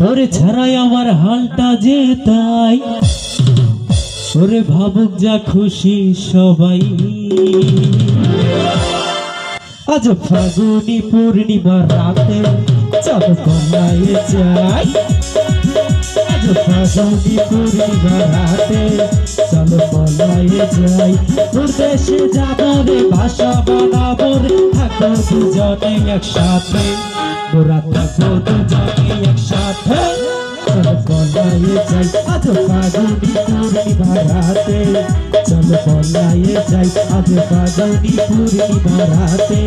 তোরে ছাড়াই আমার হালটা যে তাই, ওরে ভাবুক যা খুশি সবাই। আজ ফাগুনি পূর্ণিমা রাতে চল পলায়ে যাই, আজ ফাগুনি পূর্ণিমা রাতে চল পলায়ে যাই। তোর দেশে যাবো রে, বাসা বানাবো রে, থাকবো দুজনে একসাথে, মোরা থাকবো দুজনে একসাথে, চল পলায়ে যাই। আজ ফাগুনি পূর্ণিমা রাতে চল পলায়ে যাই, আজ ফাগুনি পূর্ণিমা রাতে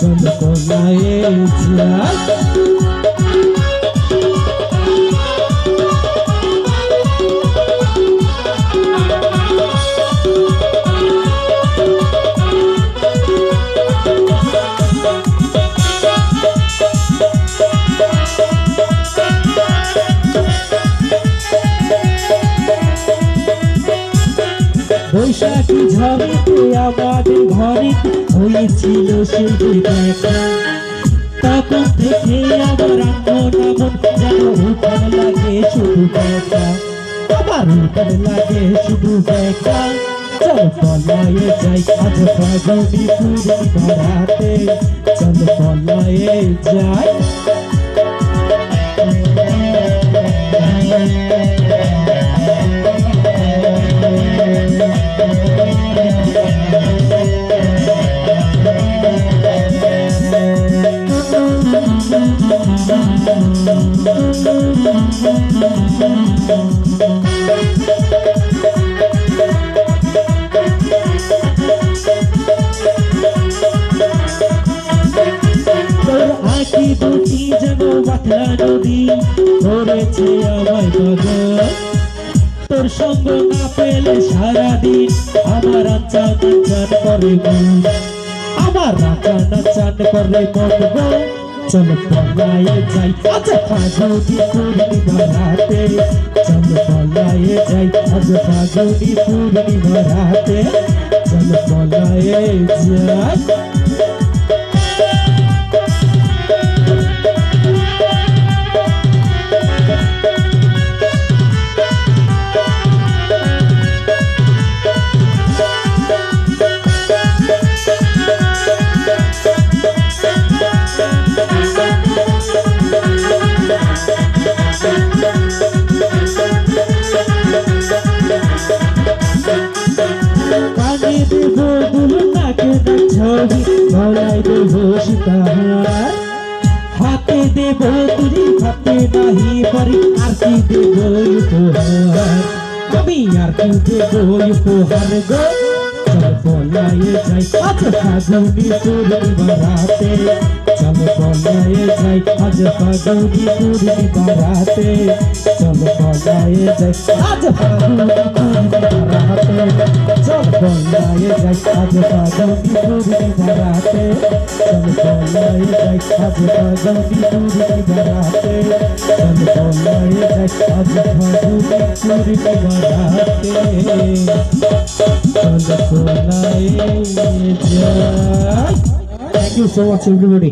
চল পলায়ে যাই। বৈশাখী ঝড়েতে আমাদের ঘরেতে হয়েছিল সেই দেখা, তখন থেকে আমার আঙ্গন যেন উঠান লাগে শুধু দেখা, আমার উঠান লাগে শুধু দেখা। চল পলায়ে যাই, আজ ফাগুনি পূর্ণিমা রাতে চল পলায়ে যাই। দুটি যেন বাঁকড়া নদী ধরেছে আমায় পাগল, তোর সঙ্গ না পেলে সারাদিন আমার আচ্ছা নাচান করে মন, আমার আচ্ছা নাচান করে মন গো। চল পলায়ে যাই, আজ ফাগুনি পূর্ণিমা রাতে চল পলায়ে যাই, আজ ফাগুনি পূর্ণিমা রাতে চল পলায়ে যাই। গলায় দেবো সীতাহার, হাতে দেবো তুলি হাতে নাহি পারি, আর কি দেবো উপহার, আমি আর কি দেবো উপহার গো। চল পলায়ে যাই, আজ ফাগুনি পূর্ণিমা রাতে চল পলায়ে যাই, আজ ফাগুনি পূর্ণিমা রাতে চল পলায়ে যাই, আজ ফাগুনি পূর্ণিমা রাতে চল পলায়ে যাই, আজ ফাগুনি পূর্ণিমা রাতে চল পলায়ে যাই, আজ ফাগুনি পূর্ণিমা রাতে চল পলায়ে যাই, আজ ফাগুনি পূর্ণিমা রাতে চল পলায়ে যাই। Thank you so much everybody.